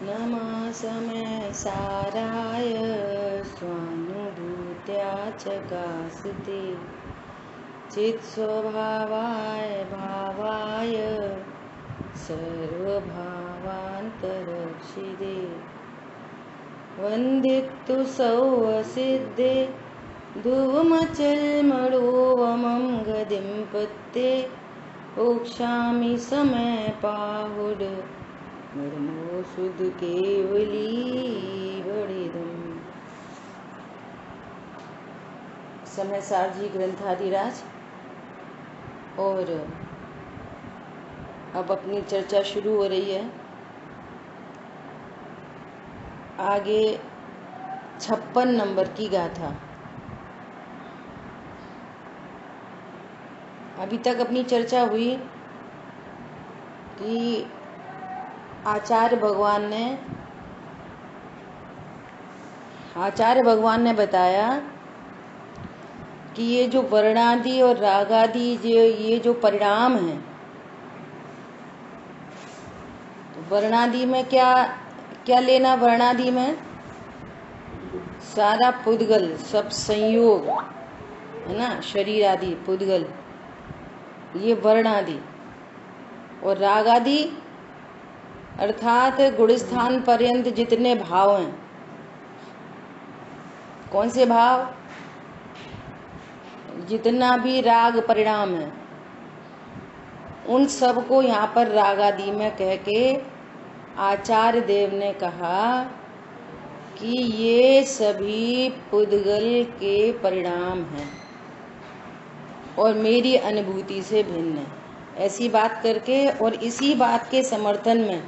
नमः समय साराय स्वानुभूत्या चकास्ते चित्स्वभावाय भावाय सर्वभावान्तरक्षिदे वन्दितु सौवसिद्धे धुवमचल्मडोवमं गदिं पत्ते ओक्षामि समय पाहुड मर्मो सुध केवली बड़िदम। समय सारजी ग्रंथाधिराज। और अब अपनी चर्चा शुरू हो रही है। आगे 56 नंबर की गाथा। अभी तक अपनी चर्चा हुई कि आचार्य भगवान ने बताया कि ये जो वर्णादि और रागादि ये जो परिणाम हैं, तो वर्णादि में क्या क्या लेना? वर्णादि में सारा पुद्गल, सब संयोग है ना, शरीर आदि पुद्गल, ये वर्ण आदि। और राग आदि अर्थात गुणस्थान पर्यंत जितने भाव हैं। कौन से भाव? जितना भी राग परिणाम है, उन सब को यहाँ पर राग आदि में कह के आचार्य देव ने कहा कि ये सभी पुद्गल के परिणाम हैं और मेरी अनुभूति से भिन्न है। ऐसी बात करके और इसी बात के समर्थन में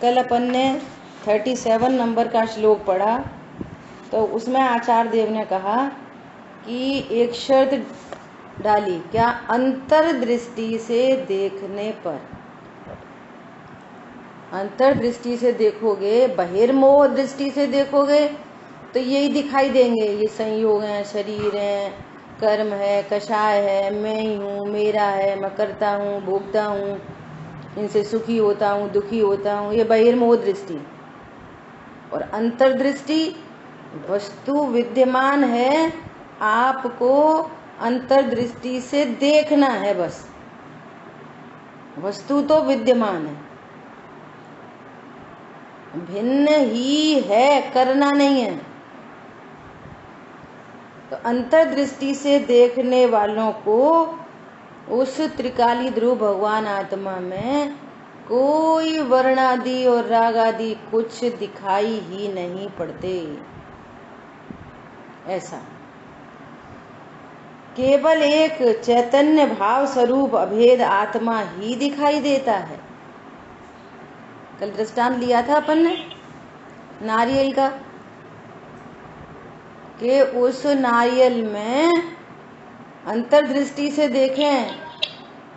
कल अपन ने 37 नंबर का श्लोक पढ़ा, तो उसमें आचार्य देव ने कहा कि एक शर्त डाली, क्या? अंतर्दृष्टि से देखने पर, अंतर्दृष्टि से देखोगे, बहिर्मोह दृष्टि से देखोगे तो यही दिखाई देंगे, ये संयोग हैं, शरीर है, कर्म है, कषाय है, मैं ही हूँ, मेरा है, मैं करता हूँ, भोगता हूँ, इनसे सुखी होता हूँ, दुखी होता हूँ, ये बहिर्मोह दृष्टि। और अंतर्दृष्टि वस्तु विद्यमान है, आपको अंतर्दृष्टि से देखना है, बस। वस्तु तो विद्यमान है, भिन्न ही है, करना नहीं है। तो अंतर्दृष्टि से देखने वालों को उस त्रिकाली ध्रुव भगवान आत्मा में कोई वर्णादि और राग आदि कुछ दिखाई ही नहीं पड़ते। ऐसा केवल एक चैतन्य भाव स्वरूप अभेद आत्मा ही दिखाई देता है। कल दृष्टांत लिया था अपन ने नारियल का, कि उस नारियल में अंतर्दृष्टि से देखें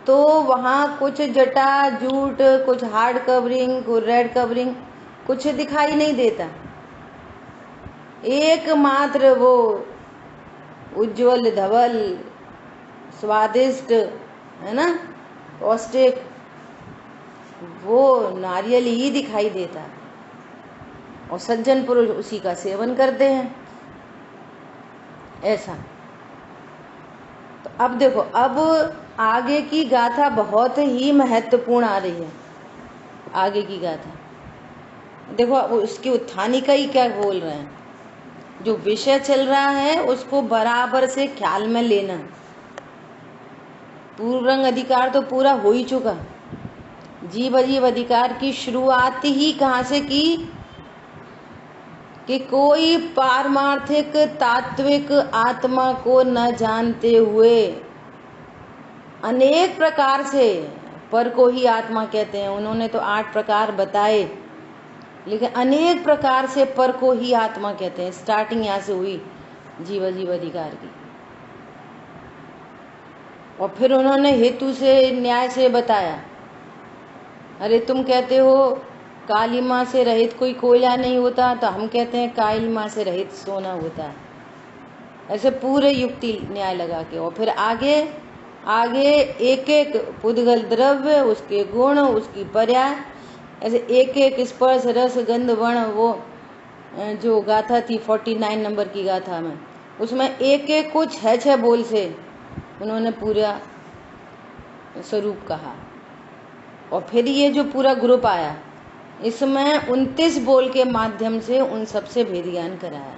तो वहाँ कुछ जटा जूट, कुछ हार्ड कवरिंग, कुछ रेड कवरिंग, कुछ दिखाई नहीं देता। एकमात्र वो उज्जवल धवल स्वादिष्ट है ना, पौष्टिक, वो नारियल ही दिखाई देता है। और सज्जन पुरुष उसी का सेवन करते हैं। ऐसा। तो अब देखो, अब आगे की गाथा बहुत ही महत्वपूर्ण आ रही है। आगे की गाथा देखो, उसकी उत्थानिका ही क्या बोल रहे हैं। जो विषय चल रहा है उसको बराबर से ख्याल में लेना। पूर्व रंग अधिकार तो पूरा हो ही चुका। जीव अजीव अधिकार की शुरुआत ही कहाँ से की? कि कोई पारमार्थिक तात्विक आत्मा को न जानते हुए अनेक प्रकार से पर को ही आत्मा कहते हैं। उन्होंने तो 8 प्रकार बताए, लेकिन अनेक प्रकार से पर को ही आत्मा कहते हैं। स्टार्टिंग यहाँ से हुई जीव जीव अधिकार की। और फिर उन्होंने हेतु से, न्याय से बताया। अरे तुम कहते हो कालिमा से रहित कोई कोयला नहीं होता, तो हम कहते हैं कालिमा से रहित सोना होता है। ऐसे पूरे युक्ति न्याय लगा के। और फिर आगे आगे एक एक पुद्गल द्रव्य, उसके गुण, उसकी पर्याय, ऐसे एक एक स्पर्श रस गंध वर्ण, वो जो गाथा थी 49 नंबर की गाथा में, उसमें एक एक को 6 बोल से उन्होंने पूरा स्वरूप कहा। और फिर ये जो पूरा ग्रुप आया, इसमें 29 बोल के माध्यम से उन सबसे भेद ज्ञान कराया।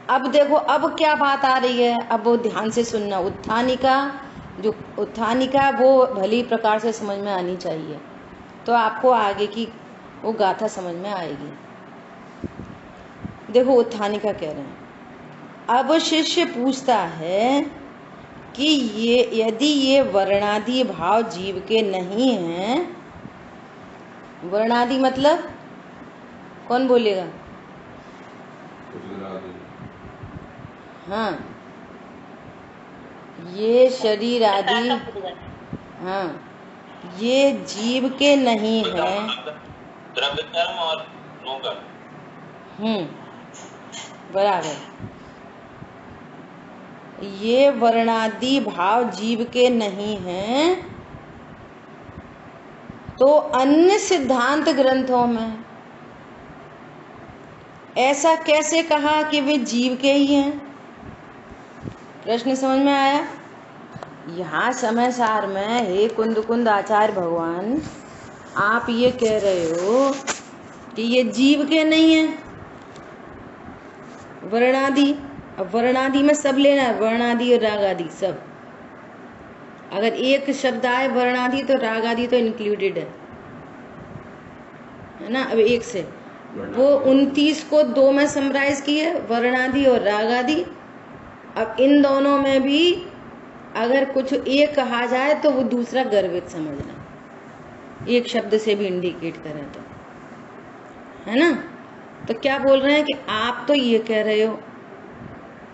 अब देखो अब क्या बात आ रही है, अब वो ध्यान से सुनना। उत्थानिका, जो उत्थानिका वो भली प्रकार से समझ में आनी चाहिए, तो आपको आगे की वो गाथा समझ में आएगी। देखो उत्थानिका कह रहे हैं, अब शिष्य पूछता है कि ये यदि ये वर्णादि भाव जीव के नहीं हैं, वर्णादि मतलब कौन बोलेगा? हाँ, ये शरीर आदि, हाँ, ये जीव के नहीं है। द्रव्य कर्म और नो कर्म, बराबर। ये वर्णादि भाव जीव के नहीं हैं, तो अन्य सिद्धांत ग्रंथों में ऐसा कैसे कहा कि वे जीव के ही हैं? प्रश्न समझ में आया? यहाँ समय सार में हे कुंद कुंद आचार्य भगवान, आप ये कह रहे हो कि ये जीव के नहीं है वर्णादि। अब वर्णादि में सब लेना है, वर्णादि और रागादि सब। अगर एक शब्द आए वर्णादि तो रागादि तो इंक्लूडेड है ना। अब एक से वो 29 को 2 में समराइज किए, वर्णादि और रागादि। अब इन दोनों में भी अगर कुछ एक कहा जाए तो वो दूसरा गर्वित समझना, एक शब्द से भी इंडिकेट करें तो, है ना। तो क्या बोल रहे हैं कि आप तो ये कह रहे हो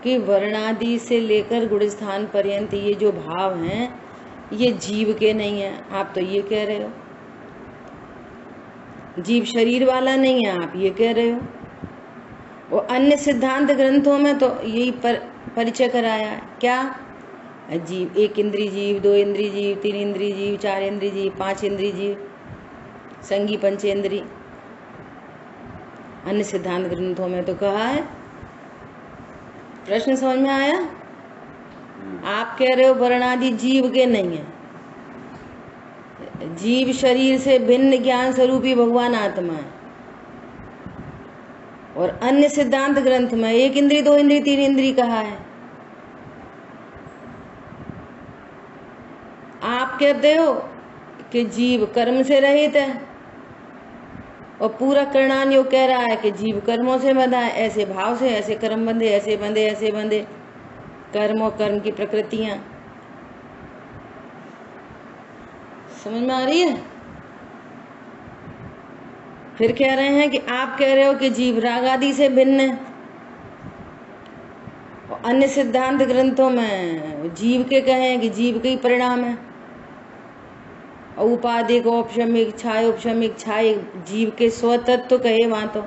कि वर्णादि से लेकर गुणस्थान पर्यंत ये जो भाव हैं ये जीव के नहीं है। आप तो ये कह रहे हो, जीव शरीर वाला नहीं है, आप ये कह रहे हो। वो अन्य सिद्धांत ग्रंथों में तो यही परिचय कराया है, क्या? जीव, 1 इंद्रिय जीव, 2 इंद्रिय जीव, 3 इंद्रिय जीव, 4 इंद्रिय जीव, 5 इंद्रिय जीव, संगी पंचेंद्रिय। अन्य सिद्धांत ग्रंथों में तो कहा है। प्रश्न समझ में आया? आप कह रहे हो वर्णादि जीव के नहीं है, जीव शरीर से भिन्न ज्ञान स्वरूपी भगवान आत्मा है। और अन्य सिद्धांत ग्रंथ में 1 इंद्रिय, 2 इंद्रिय, 3 इंद्रिय कहा है। आप कहते हो कि जीव कर्म से रहित है, और पूरा करणान योग कह रहा है कि जीव कर्मों से बंधा है, ऐसे भाव से ऐसे कर्म बंधे, ऐसे बंधे ऐसे बंधे, कर्म और कर्म की प्रकृतियां। समझ में आ रही है? फिर कह रहे हैं कि आप कह रहे हो कि जीव राग आदि से भिन्न है, और अन्य सिद्धांत ग्रंथों में जीव के कहे कि जीव के ही परिणाम है। उपाधिक औपशमिक छाय, उपशमिक छाय, जीव के स्वतत्व तो कहे वहां तो।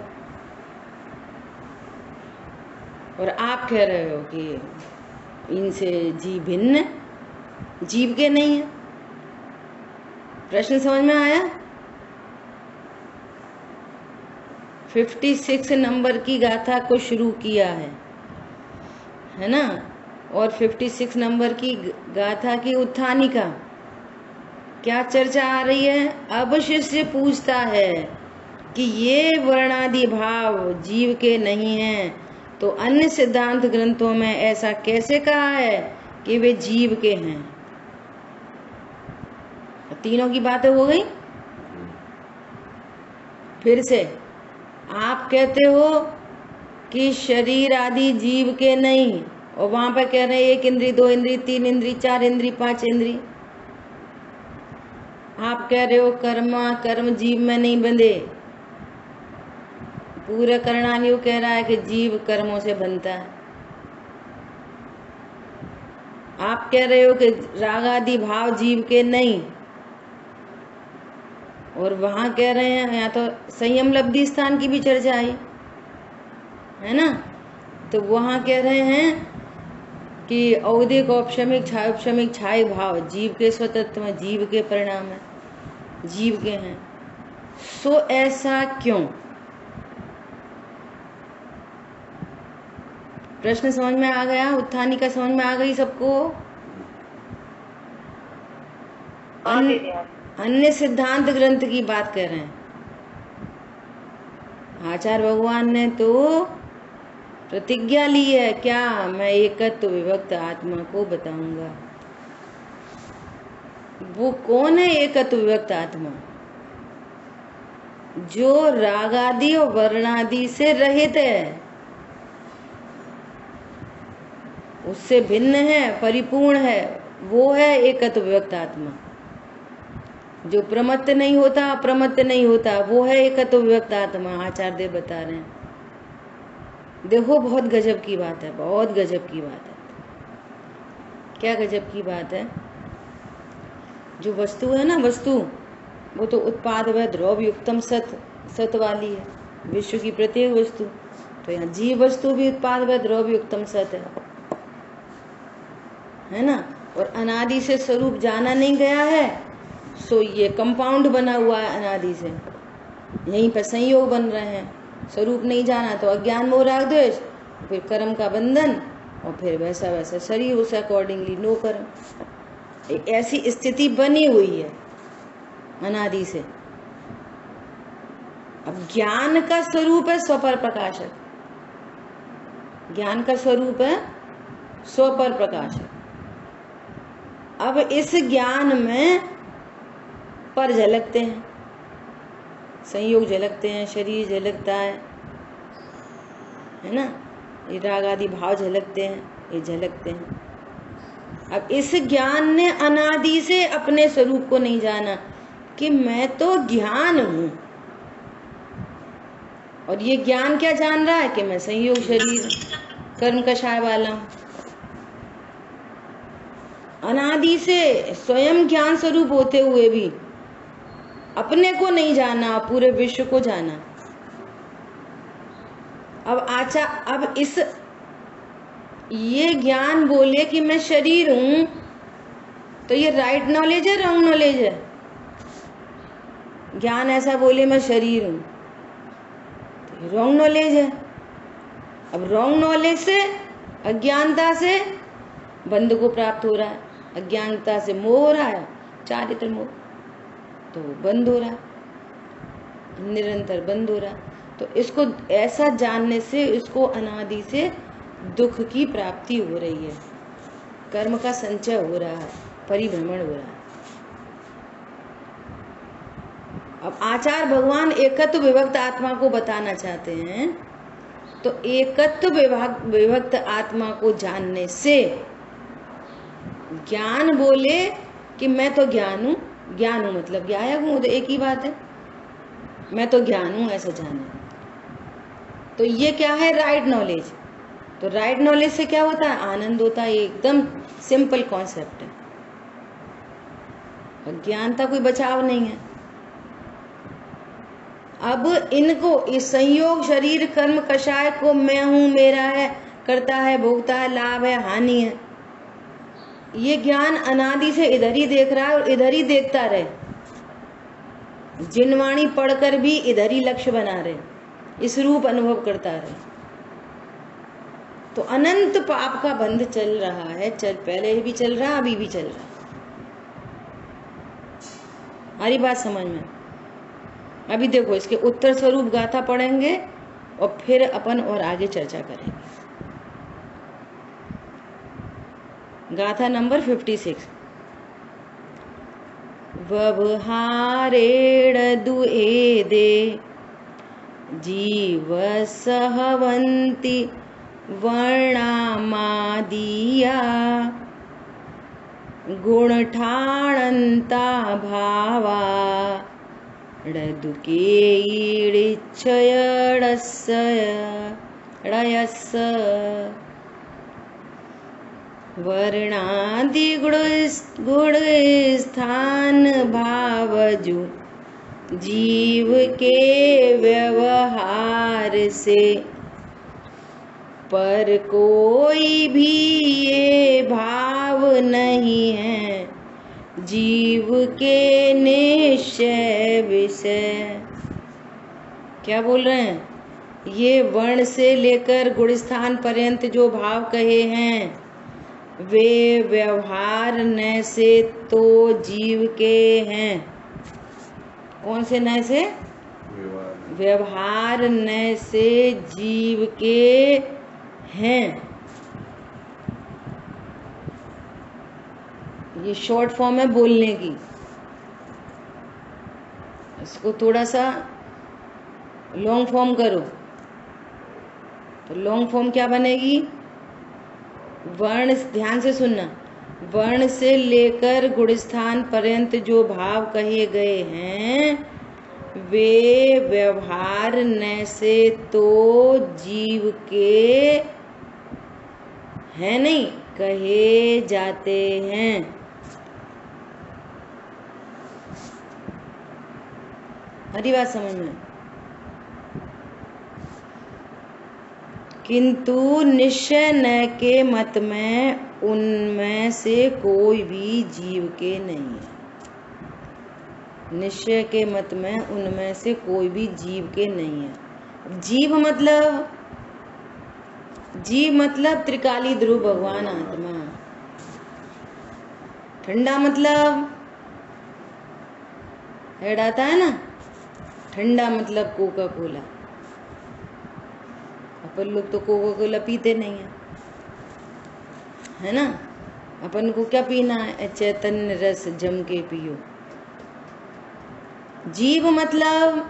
और आप कह रहे हो कि इनसे जीव भिन्न, जीव के नहीं है। प्रश्न समझ में आया? 56 नंबर की गाथा को शुरू किया है ना। और 56 नंबर की गाथा की उत्थानिका क्या चर्चा आ रही है? अब शिष्य पूछता है कि ये वर्णादि भाव जीव के नहीं हैं, तो अन्य सिद्धांत ग्रंथों में ऐसा कैसे कहा है कि वे जीव के हैं? तीनों की बातें हो गई। फिर से आप कहते हो कि शरीर आदि जीव के नहीं, और वहां पर कह रहे हैं 1 इंद्रिय, 2 इंद्रिय, 3 इंद्रिय, 4 इंद्रिय, 5 इंद्रिय। आप कह रहे हो कर्म जीव में नहीं बंधे। पूरा करणान कह रहा है कि जीव कर्मों से बनता है। आप कह रहे हो कि राग आदि भाव जीव के नहीं, और वहां कह रहे हैं, यहाँ तो संयम लब्धि स्थान की भी चर्चा आई है ना। तो वहां कह रहे हैं कि औदिक औपशमिक छायोपशमिक छाय भाव जीव के स्वतत्व में, जीव के परिणाम है, जीव के हैं। सो ऐसा क्यों? प्रश्न समझ में आ गया? उत्थानिका समझ में आ गई सबको? अन्य सिद्धांत ग्रंथ की बात कर रहे हैं। आचार्य भगवान ने तो प्रतिज्ञा ली है, क्या? मैं एकत्व विभक्त आत्मा को बताऊंगा। वो कौन है एकत्व विभक्त आत्मा? जो रागादि और वर्णादि से रहित है, उससे भिन्न है, परिपूर्ण है, वो है एकत्व विभक्त आत्मा। जो प्रमत्त नहीं होता, अप्रमत्त नहीं होता, वो है एकत्व विभक्त आत्मा। आचार्य देव बता रहे हैं। देखो, बहुत गजब की बात है, बहुत गजब की बात है। क्या गजब की बात है? जो वस्तु है ना, वस्तु, वो तो उत्पाद व द्रव्य युक्तम सत वाली है, विश्व की प्रत्येक वस्तु। तो यहाँ जीव वस्तु भी उत्पाद व द्रव्य युक्तम सत है ना। और अनादि से स्वरूप जाना नहीं गया है, सो ये कंपाउंड बना हुआ है अनादि से, यहीं पर संयोग बन रहे हैं। स्वरूप नहीं जाना तो अज्ञान मोह राग द्वेष, फिर कर्म का बंधन, और फिर वैसा वैसा शरीर, उसे अकॉर्डिंगली नो कर्म। ऐसी स्थिति बनी हुई है अनादि से। अब ज्ञान का स्वरूप है स्वपर प्रकाशक, ज्ञान का स्वरूप है स्वपर प्रकाशक। अब इस ज्ञान में पर झलकते हैं, संयोग झलकते हैं, शरीर झलकता है ना, ये राग आदि भाव झलकते हैं, ये झलकते हैं। अब इस ज्ञान ने अनादि से अपने स्वरूप को नहीं जाना कि मैं तो ज्ञान हूं, और ये ज्ञान क्या जान रहा है कि मैं संयोग शरीर कर्म कषाय वाला हूं। अनादि से स्वयं ज्ञान स्वरूप होते हुए भी अपने को नहीं जाना, पूरे विश्व को जाना। अब इस ये ज्ञान बोले कि मैं शरीर हूं, तो ये राइट नॉलेज है, रॉन्ग नॉलेज है? ज्ञान ऐसा बोले मैं शरीर हूं, तो ये रॉन्ग नॉलेज है। अब रॉन्ग नॉलेज से, अज्ञानता से बंध को प्राप्त हो रहा है, अज्ञानता से मोह हो रहा है, चारित्र मोह, तो बंद हो रहा है, निरंतर बंद हो रहा है। तो इसको ऐसा जानने से इसको अनादि से दुख की प्राप्ति हो रही है, कर्म का संचय हो रहा है, परिभ्रमण हो रहा है। अब आचार्य भगवान एकत्व विभक्त आत्मा को बताना चाहते हैं, तो एकत्व विभक्त आत्मा को जानने से ज्ञान बोले कि मैं तो ज्ञान हूं, ज्ञान हूं मतलब ज्ञायक हूं, तो एक ही बात है, मैं तो ज्ञान हूं ऐसा जाने। तो ये क्या है? Right knowledge. तो राइट नॉलेज से क्या होता है? आनंद होता है। एकदम सिंपल कॉन्सेप्ट है, अज्ञानता कोई बचाव नहीं है। अब इनको, इस संयोग शरीर कर्म कषाय को मैं हूं, मेरा है, करता है, भोगता है, लाभ है, हानि है, ये ज्ञान अनादि से इधर ही देख रहा है और इधर ही देखता रहे। जिनवाणी पढ़कर भी इधर ही लक्ष्य बना रहे, इस रूप अनुभव करता रहे। तो अनंत पाप का बंध चल रहा है, पहले भी चल रहा, अभी भी चल रहा। हमारी बात समझ में? अभी देखो, इसके उत्तर स्वरूप गाथा पढ़ेंगे और फिर अपन और आगे चर्चा करेंगे। गाथा नंबर 56। व्यवहारेण दुएदे जीव सहवन्ति वर्णामादिया गुणठाणन्ता भावा ड़यस्य वर्णादि गुणस्थान भावजु जीव के व्यवहार से पर कोई भी ये भाव नहीं है जीव के निश्चय विषय। क्या बोल रहे हैं? ये वर्ण से लेकर गुणस्थान पर्यंत जो भाव कहे हैं वे व्यवहार न से तो जीव के हैं। कौन से न से? व्यवहार न से जीव के हैं। ये शॉर्ट फॉर्म है बोलने की। इसको थोड़ा सा लॉन्ग फॉर्म करो तो लॉन्ग फॉर्म क्या बनेगी? वर्ण, ध्यान से सुनना, वर्ण से लेकर गुणस्थान पर्यंत जो भाव कहे गए हैं वे व्यवहार न से तो जीव के हैं नहीं, कहे जाते हैं। हरी बात समझ में? किंतु निश्चय न के मत में उनमें से कोई भी जीव के नहीं है। निश्चय के मत में उनमें से कोई भी जीव के नहीं है। जीव मतलब त्रिकाली ध्रुव भगवान आत्मा। ठंडा मतलब हेड आता है ना, ठंडा मतलब कोका कोला। अपन लोग तो कोका कोला पीते नहीं है ना? अपन को क्या पीना है? चैतन्य रस जम के पियो। जीव मतलब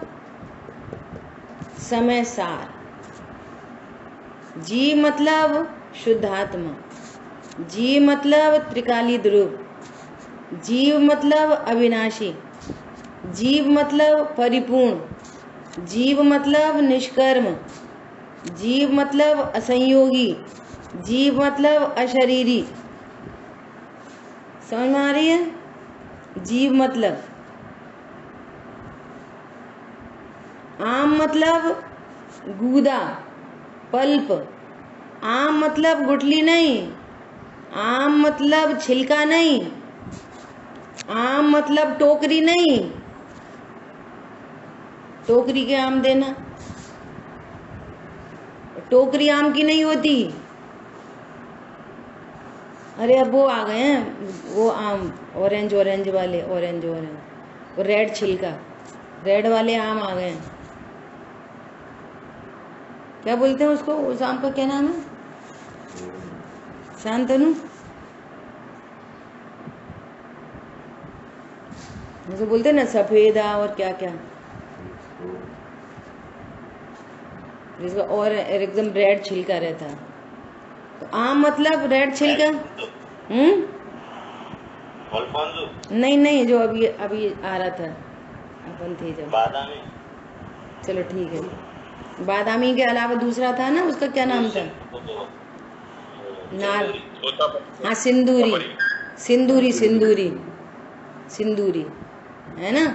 समय सार। जीव मतलब शुद्धात्मा। जीव मतलब त्रिकाली ध्रुव। जीव मतलब अविनाशी। जीव मतलब परिपूर्ण। जीव मतलब निष्कर्म। जीव मतलब असंयोगी। जीव मतलब अशरीरी। समझ में आ रही है? जीव मतलब आम मतलब गूदा, पल्प। आम मतलब गुठली नहीं। आम मतलब छिलका नहीं। आम मतलब टोकरी नहीं। टोकरी के आम देना, टोकरी आम की नहीं होती। अरे अब वो आ गए हैं, वो आम ऑरेंज ऑरेंज वाले, ऑरेंज ऑरेंज, वो रेड छिलका, रेड वाले आम आ गए हैं। क्या बोलते हैं उसको? उस आम का क्या नाम है? शांतनु? जैसे बोलते हैं ना सफेदा और क्या क्या, जिसका और एकदम रेड छिलका रहता है। तो आम मतलब रेड छिलका। नहीं नहीं, जो अभी अभी आ रहा था अपन थे जब, बादामी। चलो ठीक है। बादामी के अलावा दूसरा था ना, उसका क्या नाम था? नार, हाँ सिंदूरी, सिंदूरी सिंदूरी सिंदूरी है ना।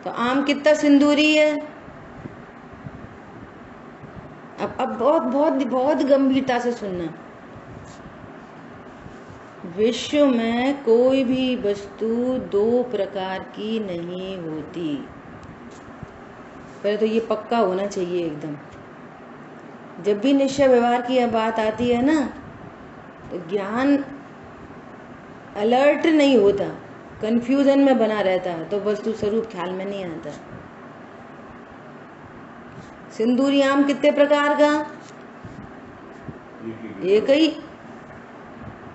तो आम कितना सिंदूरी है। अब बहुत बहुत बहुत गंभीरता से सुनना। विश्व में कोई भी वस्तु दो प्रकार की नहीं होती। पहले तो ये पक्का होना चाहिए एकदम। जब भी निश्चय व्यवहार की बात आती है ना, तो ज्ञान अलर्ट नहीं होता, कंफ्यूजन में बना रहता है, तो वस्तु स्वरूप ख्याल में नहीं आता। सिंदूरी आम कितने प्रकार का? एक ही।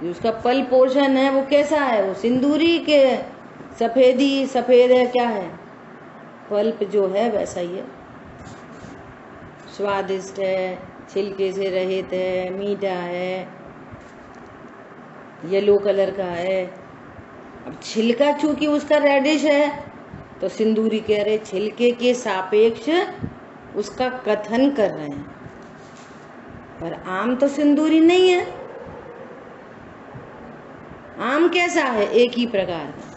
उसका पल पोषण है वो कैसा है? वो सिंदूरी के सफेदी सफेद है, क्या है? पल्प जो है वैसा ही है, स्वादिष्ट है, छिलके से रहित है, मीठा है, येलो कलर का है। अब छिलका चूंकि उसका रेडिश है तो सिंदूरी कह रहे छिलके के सापेक्ष उसका कथन कर रहे हैं, पर आम तो सिंदूरी नहीं है। आम कैसा है? एक ही प्रकार का।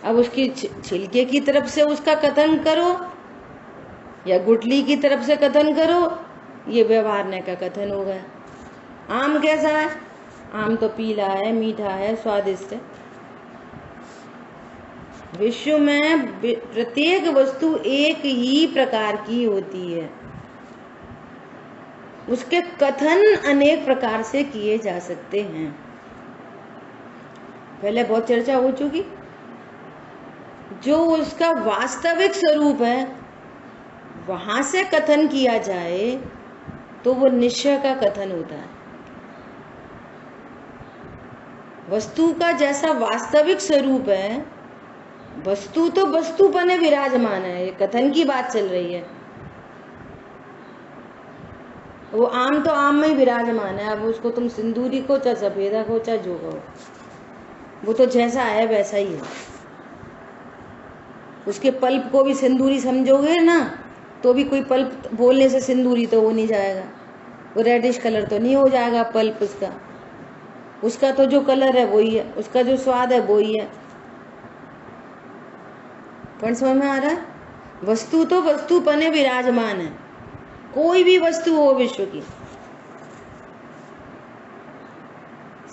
अब उसकी छिलके की तरफ से उसका कथन करो या गुठली की तरफ से कथन करो, ये व्यवहारने का कथन हो गया। आम कैसा है? आम तो पीला है, मीठा है, स्वादिष्ट है। विश्व में प्रत्येक वस्तु एक ही प्रकार की होती है, उसके कथन अनेक प्रकार से किए जा सकते हैं। पहले बहुत चर्चा हो चुकी। जो उसका वास्तविक स्वरूप है वहां से कथन किया जाए तो वो निश्चय का कथन होता है। वस्तु का जैसा वास्तविक स्वरूप है, वस्तु तो वस्तुपने विराजमान है, ये कथन की बात चल रही है। वो आम तो आम में ही विराजमान है। अब उसको तुम सिंदूरी को चाहे सफेदा को चाहे जो कहो, वो तो जैसा है वैसा ही है। उसके पल्प को भी सिंदूरी समझोगे ना तो भी कोई पल्प बोलने से सिंदूरी तो हो नहीं जाएगा, वो रेडिश कलर तो नहीं हो जाएगा पल्प उसका। उसका तो जो कलर है वही है, उसका जो स्वाद है वही है। पण समझ में आ रहा है? वस्तु तो वस्तुपने विराजमान है, कोई भी वस्तु हो विश्व की।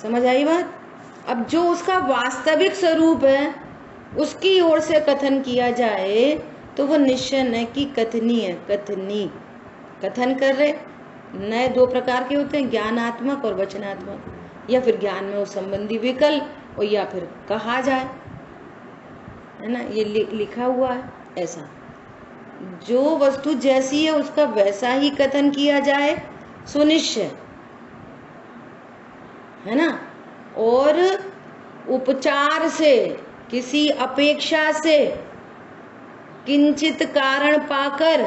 समझ आई बात? अब जो उसका वास्तविक स्वरूप है उसकी ओर से कथन किया जाए तो वो निश्चय न की कथनी है। कथनी कथन कर रहे नए दो प्रकार के होते हैं, ज्ञानात्मक और वचनात्मक, या फिर ज्ञान में उस संबंधी विकल्प और या फिर कहा जाए, है ना, ये लिखा हुआ है ऐसा। जो वस्तु जैसी है उसका वैसा ही कथन किया जाए सुनिश्चय, है ना। और उपचार से, किसी अपेक्षा से, किंचित कारण पाकर,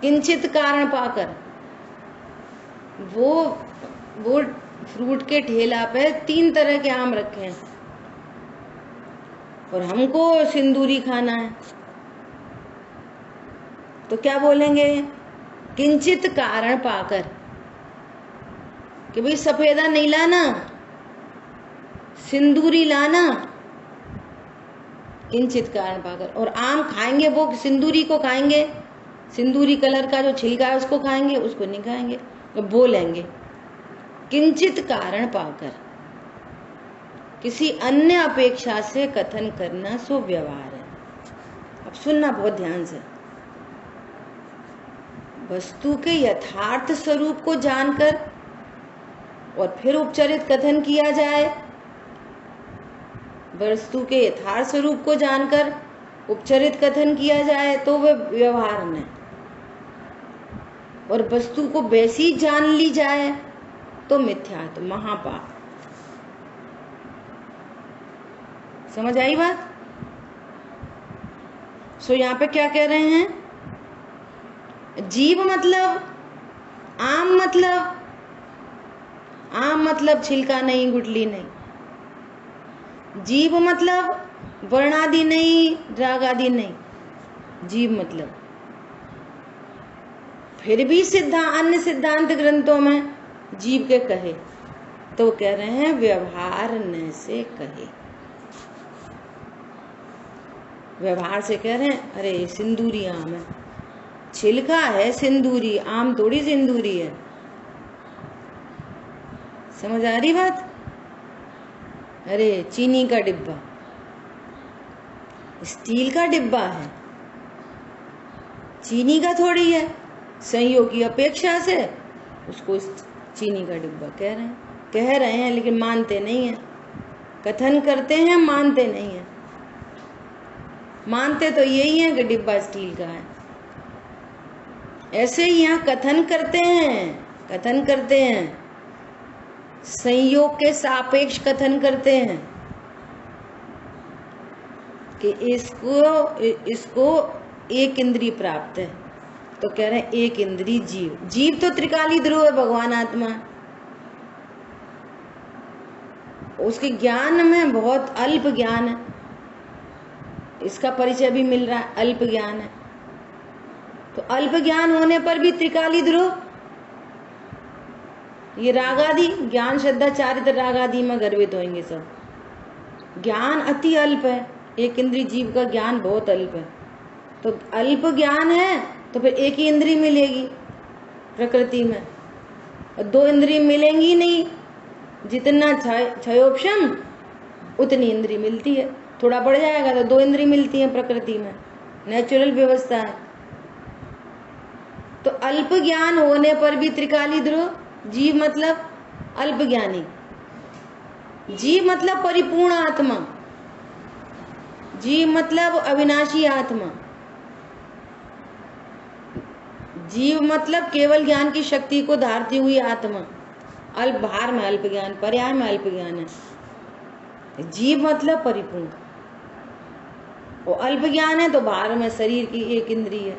किंचित कारण पाकर, वो फ्रूट के ठेला पे 3 तरह के आम रखे हैं और हमको सिंदूरी खाना है, तो क्या बोलेंगे? किंचित कारण पाकर, कि भाई सफेदा नहीं लाना, सिंदूरी लाना, किंचित कारण पाकर। और आम खाएंगे वो सिंदूरी को खाएंगे, सिंदूरी कलर का जो छिलका है उसको खाएंगे, उसको नहीं खाएंगे। तो बोलेंगे किंचित कारण पाकर, किसी अन्य अपेक्षा से कथन करना सो व्यवहार है। अब सुनना बहुत ध्यान से। वस्तु के यथार्थ स्वरूप को जानकर और फिर उपचारित कथन किया जाए, वस्तु के यथार्थ स्वरूप को जानकर उपचारित कथन किया जाए तो वह व्यवहार है। और वस्तु को वैसी जान ली जाए तो मिथ्यात्व, महापाप। समझ आई बात? सो यहाँ पे क्या कह रहे हैं? जीव मतलब आम, मतलब छिलका नहीं, गुठली नहीं। जीव मतलब वर्णादि नहीं, राग आदि नहीं। जीव मतलब फिर भी अन्य सिद्धांत ग्रंथों में जीव के कहे तो कह रहे हैं व्यवहार न से कहे। व्यवहार से कह रहे हैं अरे सिंदूरी आम है, छिलका है सिंदूरी, आम थोड़ी सिंदूरी है। समझ आ रही बात? अरे चीनी का डिब्बा स्टील का डिब्बा है, चीनी का थोड़ी है। संयोग की अपेक्षा से उसको चीनी का डिब्बा कह रहे हैं लेकिन मानते नहीं है। कथन करते हैं, मानते नहीं है। मानते तो यही है कि डिब्बा स्टील का है। ऐसे ही यहाँ कथन करते हैं, संयोग के सापेक्ष कथन करते हैं कि इसको एक इंद्रिय प्राप्त है, तो कह रहे हैं एक इंद्रिय जीव। जीव तो त्रिकाली ध्रुव है, भगवान आत्मा। उसके ज्ञान में बहुत अल्प ज्ञान है, इसका परिचय भी मिल रहा है, अल्प ज्ञान है। तो अल्प ज्ञान होने पर भी त्रिकाली ध्रुव, ये रागादि ज्ञान श्रद्धा चारित्र रागादि में गर्वित होंगे सब। ज्ञान अति अल्प है, एक इंद्रिय जीव का ज्ञान बहुत अल्प है। तो अल्प ज्ञान है तो फिर एक ही इंद्रिय मिलेगी प्रकृति में, और 2 इंद्रिय मिलेंगी नहीं। जितना क्षयोपशम उतनी इंद्रिय मिलती है। थोड़ा बढ़ जाएगा तो 2 इंद्री मिलती हैं प्रकृति में, नेचुरल व्यवस्था है। तो अल्प ज्ञान होने पर भी त्रिकाली ध्रुव, जीव मतलब अल्प ज्ञानी, जीव मतलब परिपूर्ण आत्मा, जीव मतलब अविनाशी आत्मा, जीव मतलब केवल ज्ञान की शक्ति को धारती हुई आत्मा। अल्प भार में अल्प ज्ञान, पर्याय में अल्प ज्ञान है। जीव मतलब परिपूर्ण, वो अल्प ज्ञान है तो भार में शरीर की 1 इंद्री है।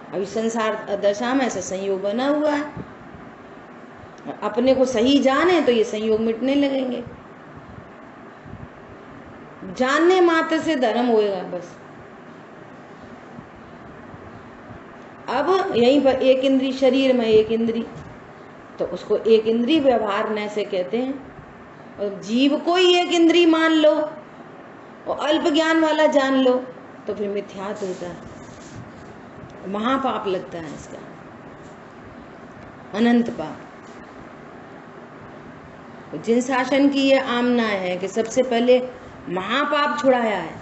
अभी संसार दशा में ऐसा संयोग बना हुआ है, अपने को सही जाने तो ये संयोग मिटने लगेंगे। जानने मात्र से धर्म होएगा बस। अब यहीं पर 1 इंद्री शरीर में 1 इंद्री, तो उसको 1 इंद्री व्यवहार न से कहते हैं। और जीव को ही 1 इंद्री मान लो और अल्प ज्ञान वाला जान लो तो फिर मिथ्यात्व होता है, महापाप लगता है इसका, अनंत पाप। जिन शासन की ये आमना है कि सबसे पहले महापाप छुड़ाया है,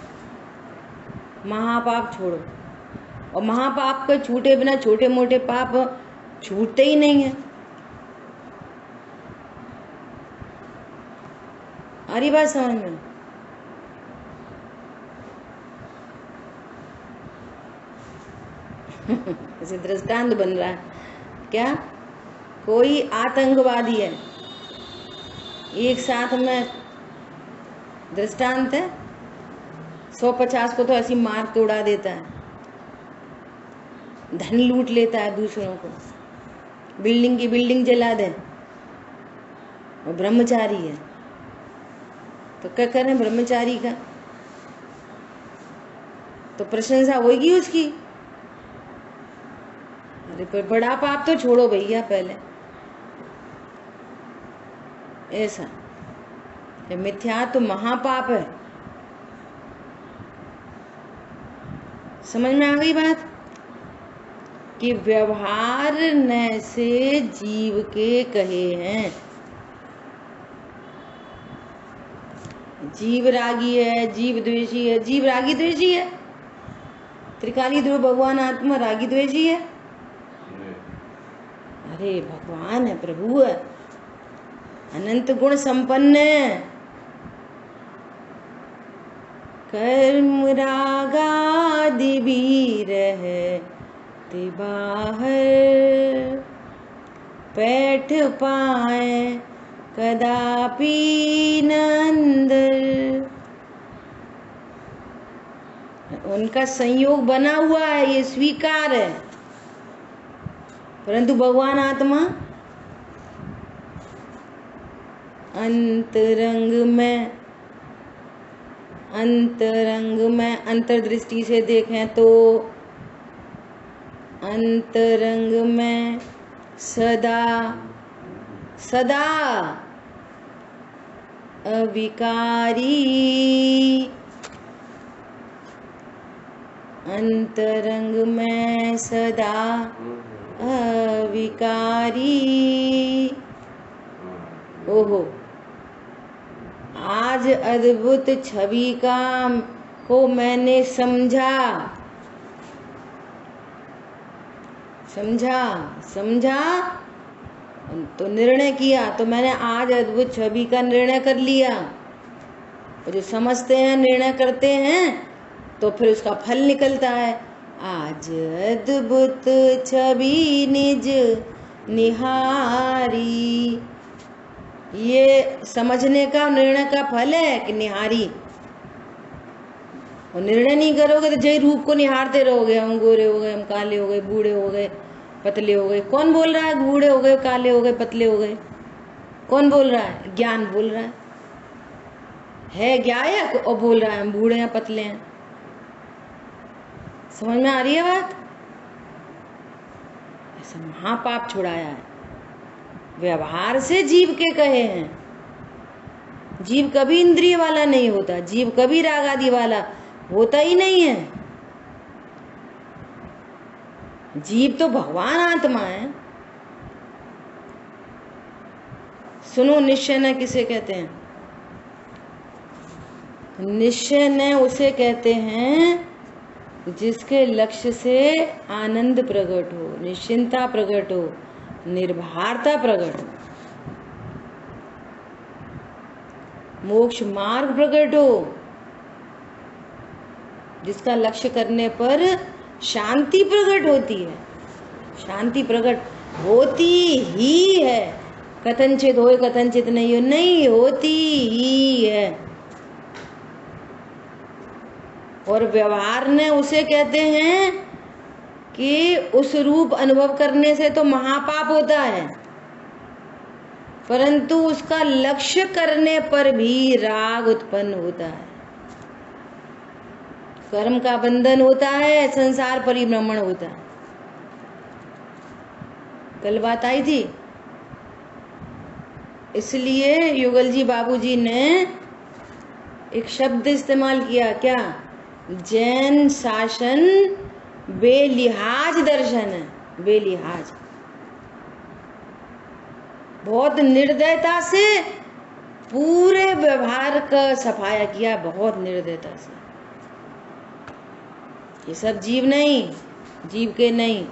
महापाप छोड़ो, और महापाप के छूटे बिना छोटे मोटे पाप छूटते ही नहीं है। आ रही बात समझ में? ऐसे दृष्टांत बन रहा है क्या, कोई आतंकवादी है, एक साथ में दृष्टांत है 150 को तो ऐसी मार के उड़ा देता है, धन लूट लेता है दूसरों को, बिल्डिंग की बिल्डिंग जला दे, और ब्रह्मचारी है तो क्या करें ब्रह्मचारी का, तो प्रशंसा होगी उसकी। अरे पर बड़ा पाप तो छोड़ो भैया पहले, ऐसा मिथ्या तो महापाप है। समझ में आ गई बात कि व्यवहार न से जीव के कहे हैं। जीव रागी है, जीव द्वेषी है, जीव रागी द्वेषी है, त्रिकाली ध्रुव भगवान आत्मा रागी द्वेषी है। अरे भगवान है, प्रभु है, अनंत गुण संपन्न है। कर्म रागादि भी रहते बाहर, बैठ पाए कदापि न अंदर। उनका संयोग बना हुआ है, ये स्वीकार है, परंतु भगवान आत्मा अंतरंग में अंतर्दृष्टि से देखें तो अंतरंग में सदा सदा अविकारी, अंतरंग में सदा अविकारी। ओहो, आज अद्भुत छवि को मैंने समझा तो निर्णय किया, तो मैंने आज अद्भुत छवि का निर्णय कर लिया। और जो समझते हैं निर्णय करते हैं तो फिर उसका फल निकलता है। आज अद्भुत छवि निज निहारी, ये समझने का निर्णय का फल है कि निहारी। और निर्णय नहीं करोगे तो जय रूप को निहारते रहोगे, हम गोरे हो गए, हम काले हो गए, बूढ़े हो गए, पतले हो गए। कौन बोल रहा है बूढ़े हो गए, काले हो गए, पतले हो गए? कौन बोल रहा है? ज्ञान बोल रहा है ज्ञायक, और बोल रहा है हम बूढ़े हैं, पतले हैं। समझ में आ रही है बात? ऐसा महापाप छुड़ाया है, व्यवहार से जीव के कहे हैं। जीव कभी इंद्रिय वाला नहीं होता, जीव कभी राग आदि वाला होता ही नहीं है। जीव तो भगवान आत्मा है। सुनो, निश्चय न किसे कहते हैं? निश्चय न उसे कहते हैं जिसके लक्ष्य से आनंद प्रकट हो, निश्चिंता प्रकट हो, निर्भरता प्रकट हो, मोक्ष मार्ग प्रकट हो, जिसका लक्ष्य करने पर शांति प्रकट होती है। शांति प्रकट होती ही है, कथनचित हो कथनचित नहीं हो, नहीं होती ही है। और व्यवहार ने उसे कहते हैं कि उस रूप अनुभव करने से तो महापाप होता है, परंतु उसका लक्ष्य करने पर भी राग उत्पन्न होता है, कर्म का बंधन होता है, संसार परिभ्रमण होता है। कल बात आई थी, इसलिए युगल जी बाबूजी ने एक शब्द इस्तेमाल किया, क्या? जैन शासन बेलिहाज दर्शन है, बेलिहाज। बहुत निर्दयता से पूरे व्यवहार का सफाया किया, बहुत निर्दयता से। ये सब जीव नहीं, जीव के नहीं,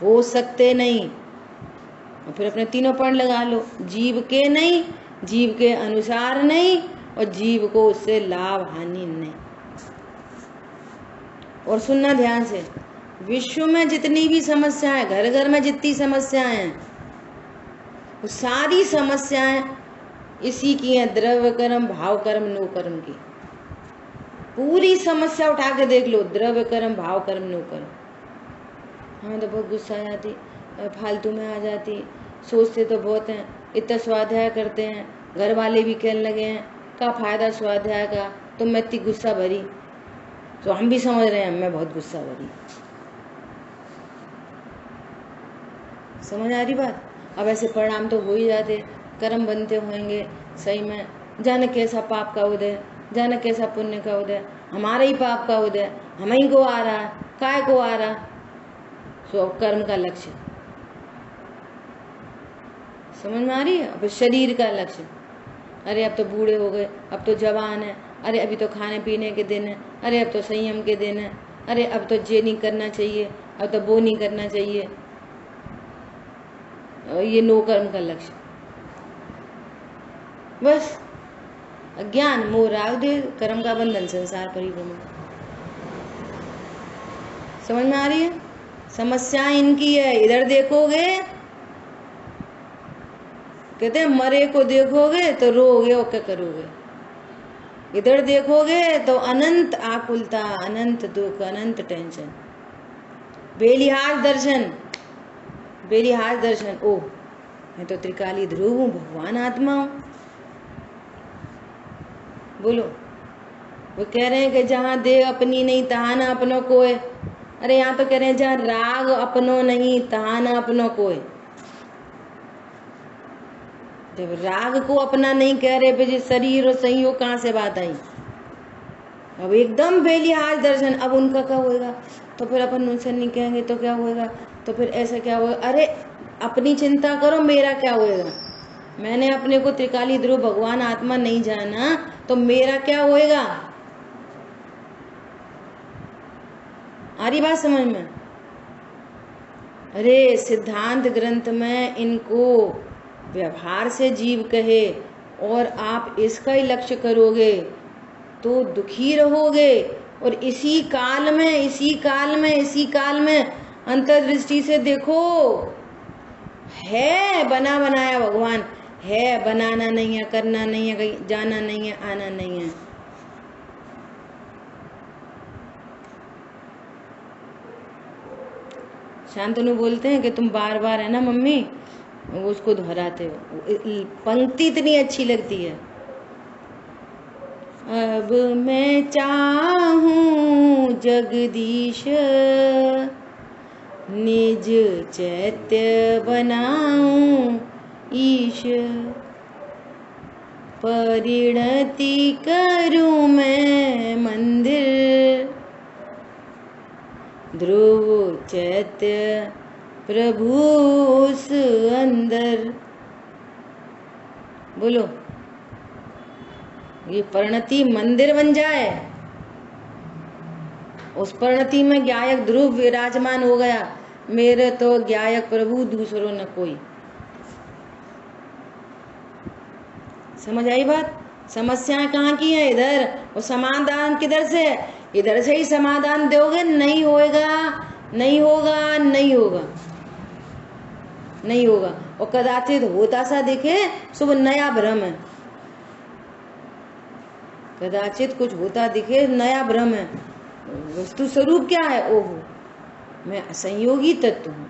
हो सकते नहीं। और फिर अपने तीनों पॉइंट लगा लो, जीव के नहीं, जीव के अनुसार नहीं, और जीव को उससे लाभ हानि नहीं। और सुनना ध्यान से, विश्व में जितनी भी समस्याएं, घर घर में जितनी समस्याएं हैं, वो सारी समस्याएं इसी की हैं, द्रव्य कर्म, भाव कर्म, नो कर्म की। पूरी समस्या उठा के देख लो, द्रव्य कर्म, भाव कर्म, नो कर्म। हमें तो बहुत गुस्सा आ जाती, फालतू में आ जाती, सोचते तो बहुत हैं, इतना स्वाध्याय करते हैं, घर वाले भी कहने लगे हैं क्या फायदा स्वाध्याय का, तुम में इतनी गुस्सा भरी। तो हम भी समझ रहे हैं मैं बहुत गुस्सा भरी। समझ आ रही बात? अब ऐसे परिणाम तो हो ही जाते, कर्म बनते होंगे सही में, जाने कैसा पाप का उदय, जाने कैसा पुण्य का उदय, हमारे ही पाप का उदय हम ही को आ रहा, काय को आ रहा। सो कर्म का लक्ष्य समझ में आ रही है? अब शरीर का लक्ष्य, अरे अब तो बूढ़े हो गए, अब तो जवान है, अरे अभी तो खाने पीने के दिन है, अरे अब तो संयम के दिन है, अरे अब तो ये नहीं करना चाहिए, अब तो वो नहीं करना चाहिए। ये नो कर्म का लक्ष्य। बस अज्ञान, मोह, राग, द्वेष, कर्म का बंधन, संसार परिभ्रमण। समझ में आ रही है? समस्या इनकी है। इधर देखोगे, कहते हैं मरे को देखोगे तो रोगे और क्या करोगे, इधर देखोगे तो अनंत आकुलता, अनंत दुख, अनंत टेंशन। बेलिहाज दर्शन, बेलिहाज दर्शन। ओ मैं तो त्रिकाली ध्रुव हूँ, भगवान आत्मा हूँ। बोलो, वो कह रहे हैं कि जहाँ देह अपनी नहीं तहाँ ना अपनों को है। अरे यहाँ तो कह रहे हैं जहाँ राग अपनों नहीं तहाँ ना अपनों को है। जब राग को अपना नहीं कह रहे, फिर शरीर और संयोग कहाँ से बात आई? अब एकदम बेलिहाज दर्शन। अब उनका क्या होएगा? तो फिर अपन उनसे नहीं कहेंगे तो क्या होएगा? तो फिर ऐसा क्या होगा? अरे अपनी चिंता करो, मेरा क्या होएगा? मैंने अपने को त्रिकाली ध्रुव भगवान आत्मा नहीं जाना तो मेरा क्या होएगा? आ रही बात समझ में? अरे सिद्धांत ग्रंथ में इनको व्यवहार से जीव कहे और आप इसका ही लक्ष्य करोगे तो दुखी रहोगे। और इसी काल में अंतर्दृष्टि से देखो, है बना बनाया भगवान है, बनाना नहीं है, करना नहीं है, कहीं जाना नहीं है, आना नहीं है। शांतनु बोलते हैं कि तुम बार बार है ना मम्मी उसको दोहराते हो, पंक्ति इतनी अच्छी लगती है। अब मैं चाहूं जगदीश निज चैत्य बनाऊं ईश, परिणति करूं मैं मंदिर, ध्रुव चैत्य प्रभु उस अंदर। बोलो, ये परिणति मंदिर बन जाए, उस परिणति में ज्ञायक ध्रुव विराजमान हो गया, मेरे तो ज्ञायक प्रभु दूसरों न कोई। समझ आई बात? समस्याएं कहाँ की है? इधर। और समाधान किधर से है? इधर से ही समाधान दोगे, नहीं होएगा, नहीं होगा, नहीं होगा, नहीं होगा। और कदाचित होता सा दिखे सुबह नया भ्रम है, कदाचित कुछ होता दिखे नया भ्रम है। वस्तु स्वरूप क्या है? ओहो, मैं असंयोगी तत्व हूँ,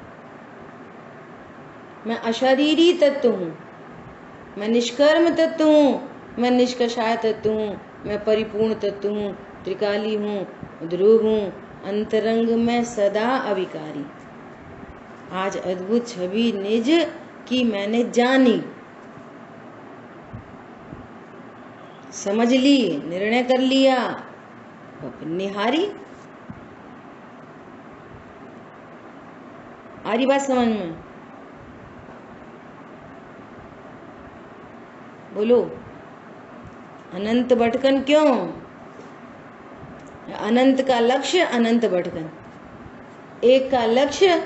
मैं अशरीरी तत्व हूँ, मैं निष्कर्म तत्व हूँ, मैं निष्कषाय तत्व हूँ, मैं परिपूर्ण तत्व हूँ, त्रिकाली हूँ, ध्रुव हूँ, अंतरंग में सदा अविकारी। आज अद्भुत छवि निज की मैंने जानी, समझ ली, निर्णय कर लिया, निहारी। आ रही बात समझ में? बोलो। अनंत भटकन क्यों? अनंत का लक्ष्य अनंत भटकन, एक का लक्ष्य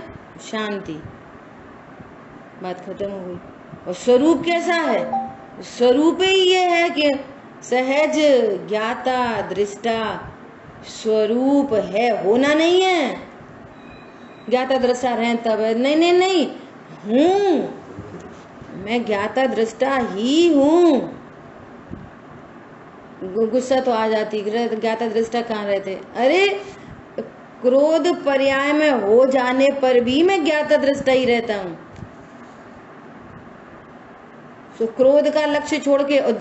शांति। बात खत्म हो गई। और स्वरूप कैसा है? स्वरूप ही ये है कि सहज ज्ञाता दृष्टा स्वरूप है, होना नहीं है। ज्ञाता दृष्टा रहे तब है, नहीं नहीं नहीं, हूँ मैं, ज्ञाता दृष्टा ही हूँ। गुस्सा तो आ जाती, ज्ञाता दृष्टा कहाँ रहते? अरे क्रोध पर्याय में हो जाने पर भी मैं ज्ञाता दृष्टा ही रहता हूँ। तो क्रोध का लक्ष्य छोड़ के, और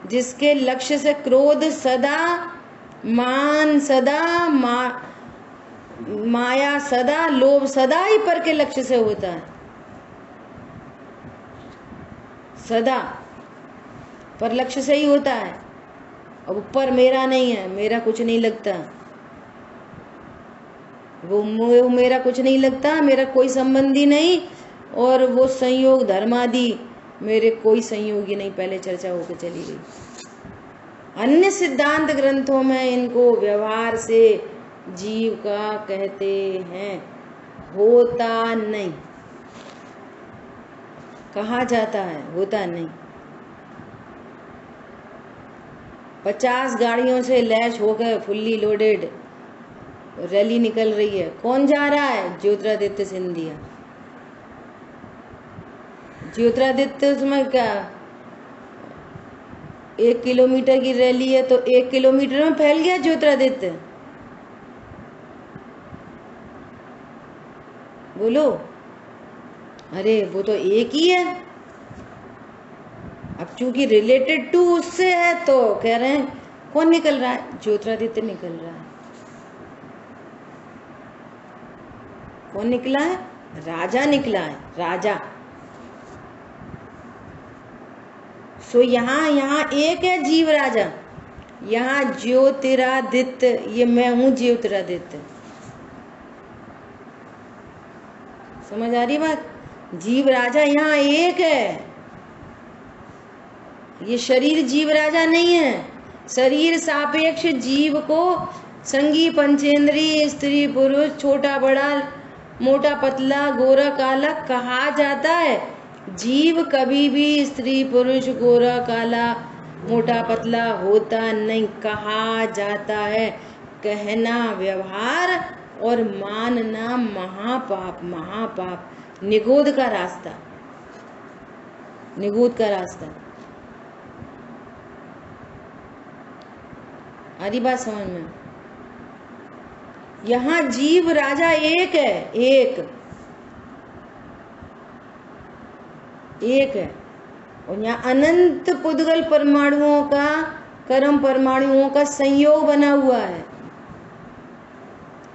जिसके लक्ष्य से क्रोध सदा, मान सदा, माया सदा, लोभ सदा ही पर के लक्ष्य से होता है, सदा पर लक्ष्य से ही होता है। अब ऊपर मेरा नहीं है, मेरा कुछ नहीं लगता, वो मेरा कुछ नहीं लगता, मेरा कोई संबंधी नहीं, और वो संयोग धर्मादि मेरे कोई संयोगी नहीं, पहले चर्चा होकर चली गई। अन्य सिद्धांत ग्रंथों में इनको व्यवहार से जीव का कहते हैं, होता नहीं, कहा जाता है, होता नहीं। 50 गाड़ियों से लैस होकर फुल्ली लोडेड रैली निकल रही है, कौन जा रहा है? ज्योतिरादित्य सिंधिया। ज्योतिरादित्य उसमें क्या 1 किलोमीटर की रैली है तो 1 किलोमीटर में फैल गया ज्योतिरादित्य? बोलो। अरे वो तो एक ही है, अब चूंकि रिलेटेड टू उससे है तो कह रहे हैं कौन निकल रहा है? ज्योतिरादित्य निकल रहा है। कौन निकला है? राजा निकला है, राजा। सो यहाँ एक है जीव राजा, यहाँ ज्योतिरादित्य, ये मैं हूं ज्योतिरादित्य। समझ आ रही बात? जीव राजा यहाँ एक है, ये शरीर जीव राजा नहीं है। शरीर सापेक्ष जीव को संगी पंचेंद्रिय स्त्री पुरुष छोटा बड़ा मोटा पतला गोरा काला कहा जाता है। जीव कभी भी स्त्री पुरुष गोरा काला मोटा पतला होता नहीं, कहा जाता है। कहना व्यवहार और मानना महापाप, महापाप, निगोद का रास्ता, निगोद का रास्ता। आदि बात समझ में? यहाँ जीव राजा एक है, एक है, और यहाँ अनंत पुद्गल परमाणुओं का, कर्म परमाणुओं का संयोग बना हुआ है,